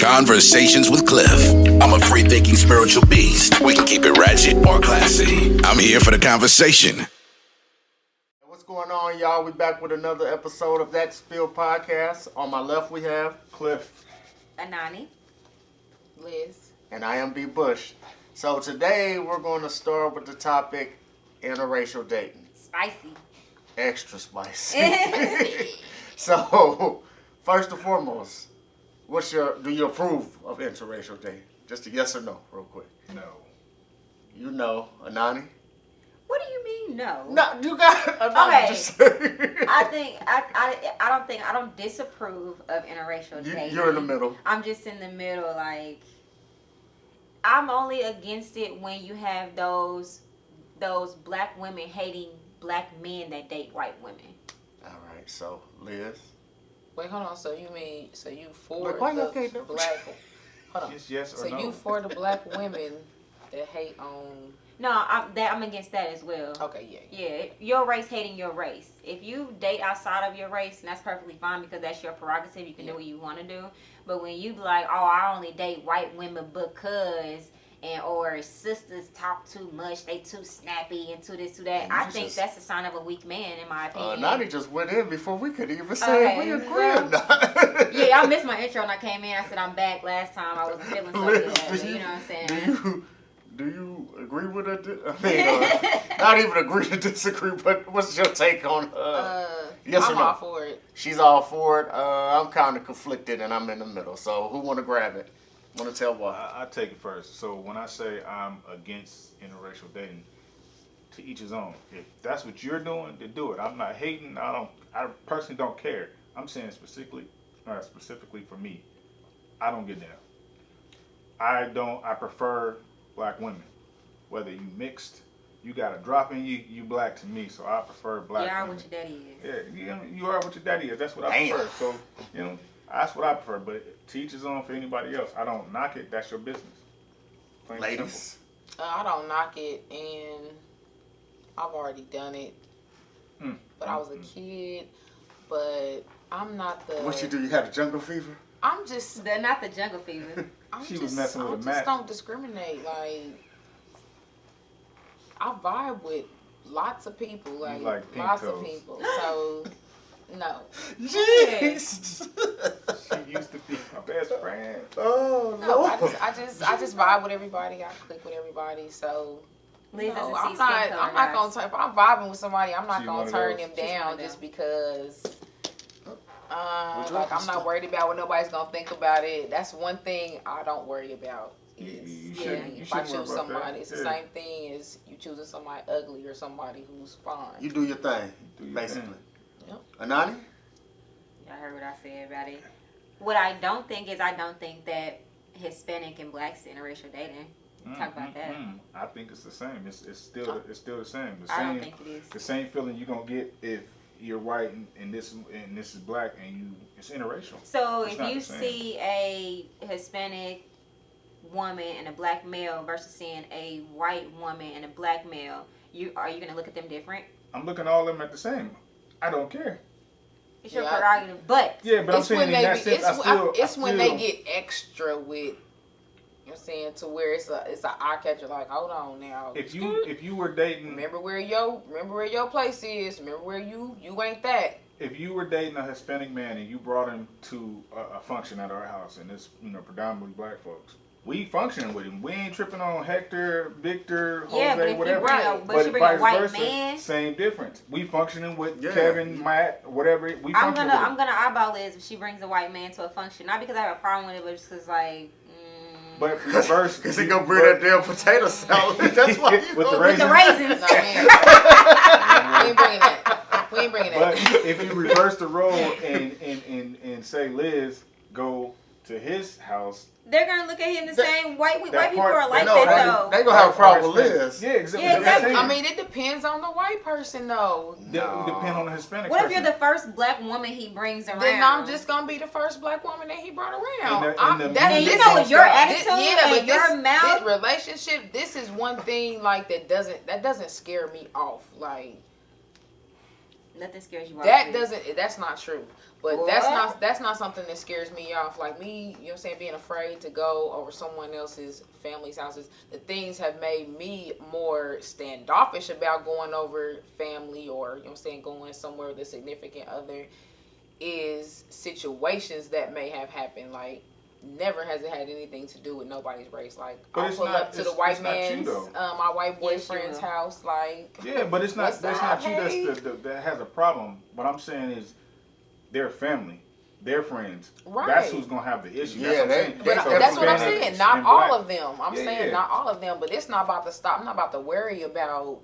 Conversations with Cliff. I'm a free-thinking spiritual beast. We can keep it ratchet or classy. I'm here for the conversation. What's going on, y'all? We back with another episode of That Spill Podcast. On my left, we have Cliff, Anani, Liz, and I am B. Bush. So today, we're going to start with the topic interracial dating. spicy. Extra spicy. So, first and foremost, do you approve of interracial dating? Just a yes or no, real quick. no. You know, Anani? What do you mean no? No, you got Anani. Okay. Just I don't disapprove of interracial dating. You're in the middle. I'm just in the middle. Like, I'm only against it when you have those black women hating black men that date white women. All right, so Liz. wait, hold on. So you for Look, why y'all the can't do- black? Hold on. Just yes or So no. you for the black women that hate on? No, I'm against that as well. Okay, yeah. Yeah, your race hating your race. If you date outside of your race, and that's perfectly fine because that's your prerogative. You can do what you want to do. But when you be like, oh, I only date white women because, or sisters talk too much, they too snappy and too this, too that. I think that's a sign of a weak man, in my opinion. Nani just went in before we could even say if we agree or not. Yeah, I missed my intro when I came in. I said I'm back last time. I wasn't feeling so Liz, good. You know what I'm saying? Do you agree with it? I mean, not even agree to disagree, but what's your take on yes or I'm no? all for it. She's all for it. I'm kind of conflicted and I'm in the middle. So who want to grab it? Want to tell why? I take it first. So when I say I'm against interracial dating, to each his own. If that's what you're doing, then do it. I'm not hating. I personally don't care. I'm saying specifically for me, I don't get down. I prefer black women. Whether you mixed, you got a drop in you black to me, so I prefer black You are women. what your daddy is. Yeah, you are what your daddy is. That's what I prefer. So, that's what I prefer. But to each his own for anybody else. I don't knock it. That's your business. Plain and Ladies. I don't knock it, and I've already done it. But I was a kid. But I'm not the. What you do? You had a jungle fever? I'm just. They're not the jungle fever. She was messing with a I Mac. just don't discriminate. Like, I vibe with lots of people. Like pink lots toes. of people. So, no. Jeez. She used to be my best friend. Oh No, no. I just vibe with everybody. I click with everybody. So, Liz doesn't see I'm skin not color, gonna guys. turn. If I'm vibing with somebody, I'm not She's one gonna of turn those. them She's one down of just them. because. Would you Like, like I'm to not worried about what nobody's gonna think about it. That's one thing I don't worry about. You Is shouldn't- you if I shouldn't worry choose about somebody, that. it's the Yeah. same thing as you choosing somebody ugly or somebody who's fine. You do your thing, Do your basically. thing. Yep. Anani? Y'all heard what I said about it. What I don't think is I don't think that Hispanic and blacks interracial dating. Talk about that. I think it's the same. It's still the same. The I same. don't think it is. The same feeling you're gonna get if you're white and this is black and it's interracial. So It's if not you the same. see a Hispanic woman and a black male versus seeing a white woman and a black male, are you gonna look at them different? I'm looking at all of them at the same. I don't care. It's your Yeah. prerogative, but Yeah, but I'm It's saying when in they that be, sense, it's when they still- get extra with. You know what I'm saying, to where it's a eye catcher. Like, hold on now. If you were dating, remember where your place is. Remember where you ain't that. if you were dating a Hispanic man and you brought him to a function at our house, and it's predominantly black folks, we functioning with him. We ain't tripping on Hector, Victor, Jose, yeah, but if whatever. you bring But a vice white versa, man, same difference. We functioning with Yeah. Kevin, Matt, whatever. We I'm functioning gonna with him. eyeball Liz if she brings a white man to a function. Not because I have a problem with it, but just because like. But reverse, Because he gonna bring that damn potato salad. That's why you With the With the raisins. No, we ain't bringing that. We ain't bringing But that. if you reverse the role and say Liz go to his house, They're gonna look at him the same. White people part- are like No, that though. they gonna have a problem with Liz. Yeah, exactly. Yeah, exactly. I mean, it depends on the white person, though. Depend on the Hispanic. What if person. you're the first black woman he brings around? Then I'm just gonna be the first black woman that he brought around. And you know with your attitude and your mouth. this relationship, this is one thing like that doesn't scare me off. Like, Nothing scares you off. That doesn't. That's not true. But What? that's not something that scares me off. Like me, you know what I'm saying, being afraid to go over someone else's family's houses. The things have made me more standoffish about going over family or, you know what I'm saying, going somewhere with a significant other is situations that may have happened. Like, never has it had anything to do with nobody's race. Like, I'll pull up to the white man's, my white boyfriend's house. Like, yeah, but it's not. That's not you. Hey. That has a problem. What I'm saying is, their family, their friends. Right. That's who's gonna have the issue. Yeah, that's that's what I'm saying. Not all of them. I'm Yeah, saying yeah. not all of them, but it's not about to stop. I'm not about to worry about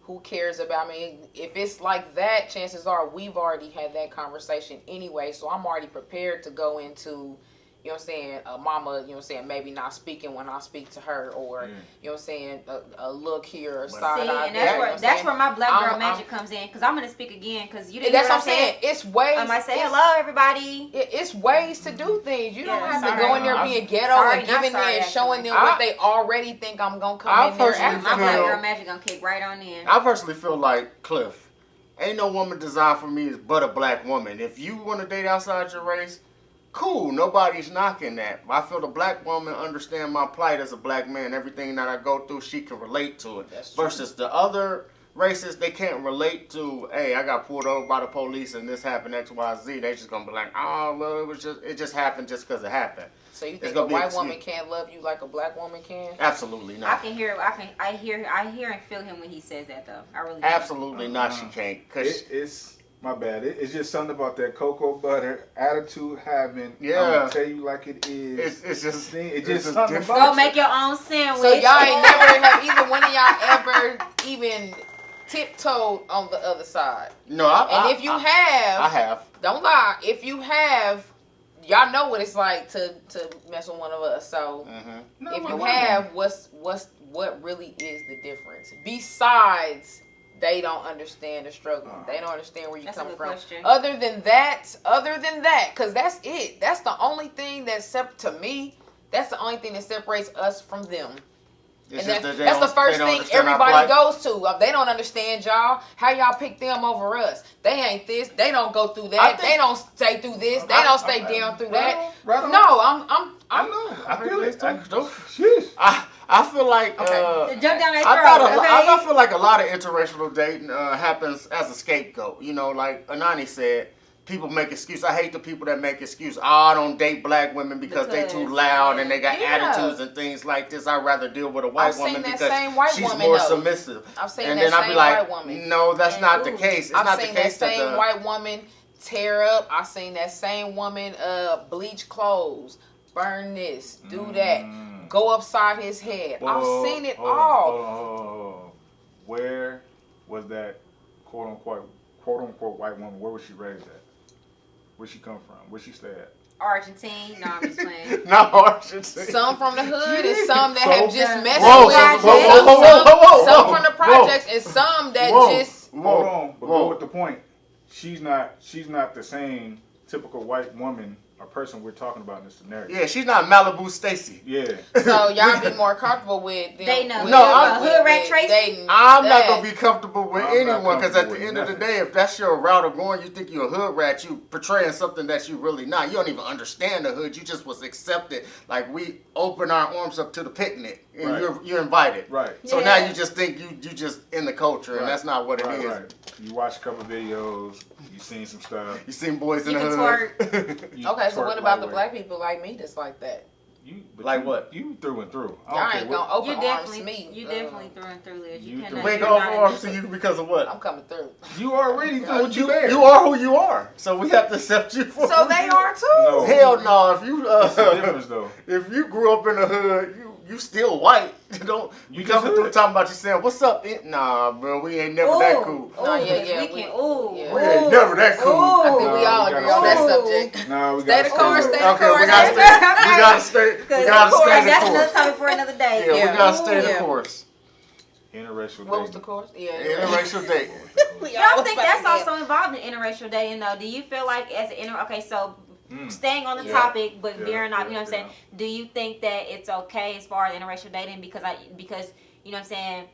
who cares about me. If it's like that, chances are we've already had that conversation anyway. So I'm already prepared to go into, you know what I'm saying, a mama, you know what I'm saying, maybe not speaking when I speak to her, or, you know what I'm saying, a look here, or side See, eye and there, that's where my black girl I'm- magic comes in, because I'm going to speak again, because you didn't That's hear what I'm saying. It's ways. I might say, it's- hello, everybody. It's ways to do things. You don't Yeah, have sorry. to go in there being ghetto Sorry, and not giving sorry, them and showing actually. them what they already think I'm going to come I in there personally after. My black feel- girl magic going to kick right on in. I personally feel like Cliff. Ain't no woman designed for me but a black woman. If you want to date outside your race, cool. Nobody's knocking that. I feel the black woman understand my plight as a black man. Everything that I go through, she can relate to it. That's true. Versus the other races, they can't relate to, hey, I got pulled over by the police and this happened, X, Y, Z. They just gonna be like, oh, well, it just happened just because it happened. So you It's think a gonna be white a- woman can't love you like a black woman can? Absolutely I not. can hear, I hear and feel him when he says that, though. I really do. Absolutely not. She can't. Cause It's my bad. It's just something about that cocoa butter attitude having. Yeah. I'm gonna tell you like it is. it's just It's it's just just something different. about Go make your own sandwich. So y'all ain't never have either one of y'all ever even tiptoed on the other side. No, And if you have, I have. don't lie. If you have, y'all know what it's like to mess with one of us. So Mm-hmm. No, if my you white have, what really is the difference? Besides, they don't understand the struggle. They don't understand where you That's a come good from. question. Other than that, because that's it. That's the only thing to me. That's the only thing that separates us from them. It's And just that they that's the don't- first they don't thing understand our everybody plight. goes to. They don't understand y'all. How y'all pick them over us? They ain't this. They don't go through I that. think- They don't stay through this. They don't stay down through that. Right on. No, I know. I feel it. Sheesh. I feel like Okay. Jump down that I feel like a lot of interracial dating happens as a scapegoat. You know, like Anani said, people make excuses. I hate the people that make excuses. Oh, I don't date black women because they too loud and they got Yeah. attitudes and things like this. I'd rather deal with a white I've seen woman that because same white she's woman, more though. submissive. I've seen And that then I'd same be like, white woman. no, that's And not the case. It's I've not the seen that case same that white woman tear up. I've seen that same woman bleach clothes, burn this, do that, go upside his head. I've seen it all. Hold on. Where was that quote unquote white woman? Where was she raised at? Where she come from? Where she stay at? Argentine. No, I'm just playing. No, I should say. Some from the hood and some that So- have just messed Whoa, with whoa, some, whoa, whoa, whoa, whoa, some whoa, from the whoa. projects and some that Whoa. just Hold on, but Whoa. go with the point. She's not the same typical white woman or person we're talking about in this scenario. Yeah, she's not Malibu Stacy. Yeah. so y'all be more comfortable with them. They know. with- No, I'm- with- Hood rat with Tracy? dating I'm not that. gonna be comfortable with I'm not anyone because at the comfortable end with of the nothing. day, if that's your route of going, you think you're a hood rat, you portraying something that you really not. You don't even understand the hood. You just was accepted. Like we open our arms up to the picnic and Right. you're invited. Right. So Yeah. now you just think you just in the culture and Right. that's not what it is. Right. You watch a couple videos, you seen some stuff. You seen boys in You the can hood. You Okay, so twerk what about the lightweight. black people like me that's like that? But Like what? You through and through. I Y'all don't care ain't what- gonna open You arms definitely, me. you definitely through and through, Liz. You You through. cannot. We ain't you're gonna not open arms in to this. you because of what? I'm coming through. You already through what you You, there. you are who you are. So we have to accept you for So who they you are too. No. Hell no! If you It's the difference though. if you grew up in the hood, you still white. Don't You you just coming through hood. talking about you saying what's up? Nah, bro, we ain't never that cool. Ooh, Nah, yeah, because yeah, We we- can. Ooh, yeah. We ain't never that cool. I think No, we all we agree gotta on that stay. subject. Nah, we Stay got the course, stay the Okay, course. we gotta stay. We gotta stay. We Because gotta of course, stay the that's another course. topic for another day. Yeah, we Yeah. gotta stay the Yeah. course. Interracial What was dating. the course? Yeah. Interracial dating. I don't think that's also involved in interracial dating, though. Do you feel like as an okay, so staying on the Yeah. topic, but Yeah, veering off, yeah, you know what I'm saying? yeah. Do you think that it's okay as far as interracial dating because you know what I'm saying?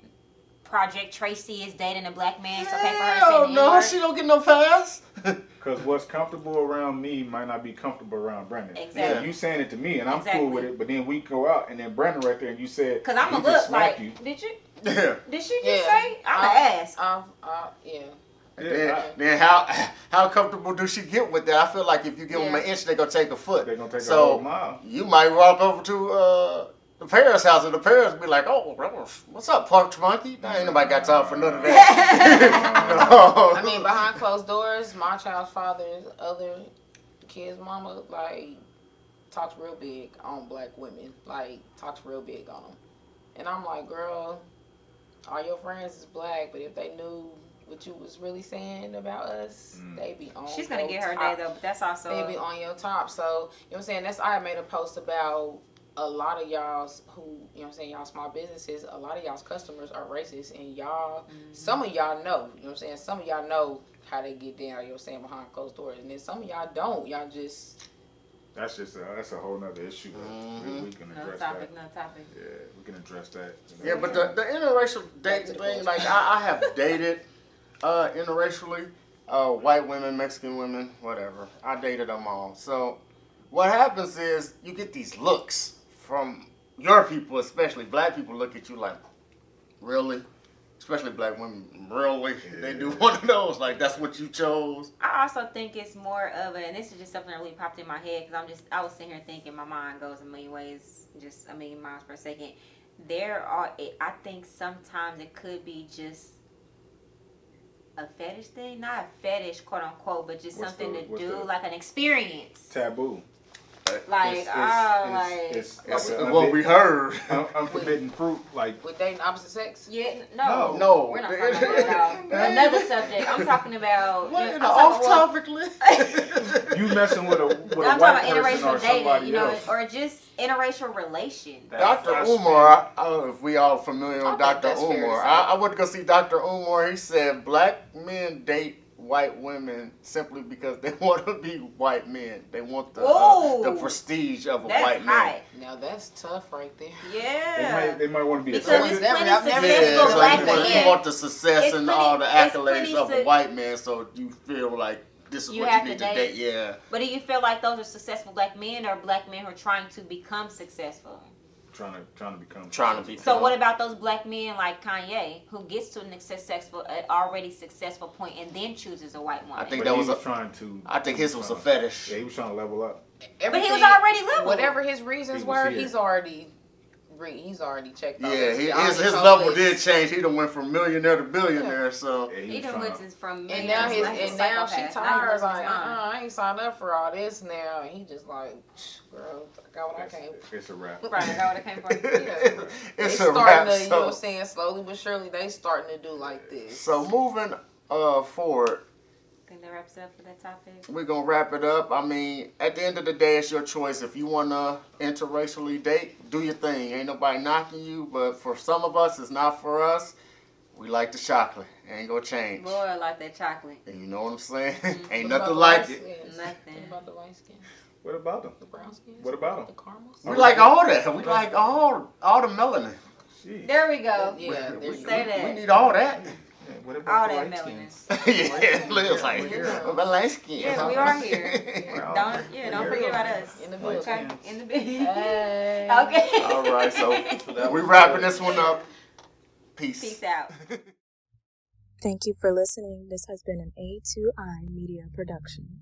Project Tracy is dating a black man. It's okay for her to Hell say the no, N-word? she don't get no pass. Because what's comfortable around me might not be comfortable around Brandon. Exactly. So you saying it to me, and I'm Exactly. cool with it, but then we go out, and then Brandon right there, and you said, Because I'm he going to just look like, smacked you. did you? Yeah. Did she just Yeah. say? I'm going to ask. Yeah. Then how comfortable do she get with that? I feel like if you give them an inch, they gonna take a foot. They're going to take a So whole mile. you might walk over to the parents' house, and the parents be like, "Oh, what's up, Park Monkey? Nah, ain't nobody got time for none of that." I mean, behind closed doors, my child's father's other kid's mama, like, talks real big on black women. Like, talks real big on them. And I'm like, girl, all your friends is black, but if they knew what you was really saying about us, they be on She's going to your get her top. day, though, but that's also... They be on your top. So, you know what I'm saying? I made a post about a lot of y'all's who, you know what I'm saying, y'all small businesses, a lot of y'all's customers are racist, and y'all, some of y'all know, you know what I'm saying? Some of y'all know how they get down, you know what I'm saying, behind closed doors, and then some of y'all don't. Y'all just... That's a whole nother issue. We can address that. No topic. Yeah, we can address that. Yeah, but the interracial dating thing, like I have dated interracially, white women, Mexican women, whatever. I dated them all. So what happens is you get these looks from your people, especially black people, look at you like, really? Especially black women, really? Yeah. They do one of those, like that's what you chose. I also think it's more of and this is just something that really popped in my head because I was sitting here thinking my mind goes a million ways, just a million miles per second. I think sometimes it could be just a fetish thing, not a fetish, quote unquote, but just something to do, like an experience. Taboo. Like, That's what we heard. Unforbidden fruit, like With dating opposite sex? Yeah, No. no, we're not talking about that. Another subject. I'm talking about. What, I'm off talking topic list? you messing with a I'm talking white about person interracial or dating, somebody else. or just interracial relation. Dr. Umar, I don't know if we all familiar with I Dr. think that's fair to Umar. say. I went to go see Dr. Umar. He said black men date white women simply because they want to be white men. They want the prestige of a That's white hot. man. Now that's tough right there. Yeah. They might want to be Because it's accepted. plenty I've never- successful Yeah, black so men. you want the success It's and plenty- all the it's accolades plenty of a su- white man, so you feel like this is You what have you need to to date. date. Yeah. But do you feel like those are successful black men or black men who are trying to become successful? Trying to become. Trying to be. So what about those black men like Kanye who gets to an already successful point and then chooses a white woman? I think But that he was was trying to. I think his was a fetish. Yeah, he was trying to level up. But he was already level. Whatever his reasons He was were, here. he's already checked off. Yeah, his his level did change. He done went from millionaire to billionaire. So Yeah, He was done trying went to- from And now millions like a and now she psychopath. Now he tired. loses Like, his mind. I ain't signed up for all this now. And he just like, girl, I got what I came. It's a wrap. Right, I got what I came for. Yeah. it's They a starting wrap. to, you know what I'm So, saying, slowly but surely, they starting to do like this. so moving forward, I think that wraps up for that topic. we're gonna wrap it up. I mean, at the end of the day, it's your choice. If you wanna interracially date, do your thing. Ain't nobody knocking you, but for some of us, it's not for us. We like the chocolate. Ain't gonna change. Boy, I like that chocolate. And you know what I'm saying? Ain't What nothing about like the it. light skins? Nothing. What about the white skin? What about them? The brown skin? What about 'em? The caramels? We like all that. We like all the melanin. Jeez. There we go. Yeah, there you Say go. that. We need all that. Yeah, what All about the that white melanin. skins? Yeah, Liz like, Yeah. my light skin. Yeah, we are here. Well, Don't forget about us. In the White building. Okay, skins. in the bed. Hey. Okay. All right, so we wrapping this one up. Peace. Peace out. Thank you for listening. This has been an A2I Media production.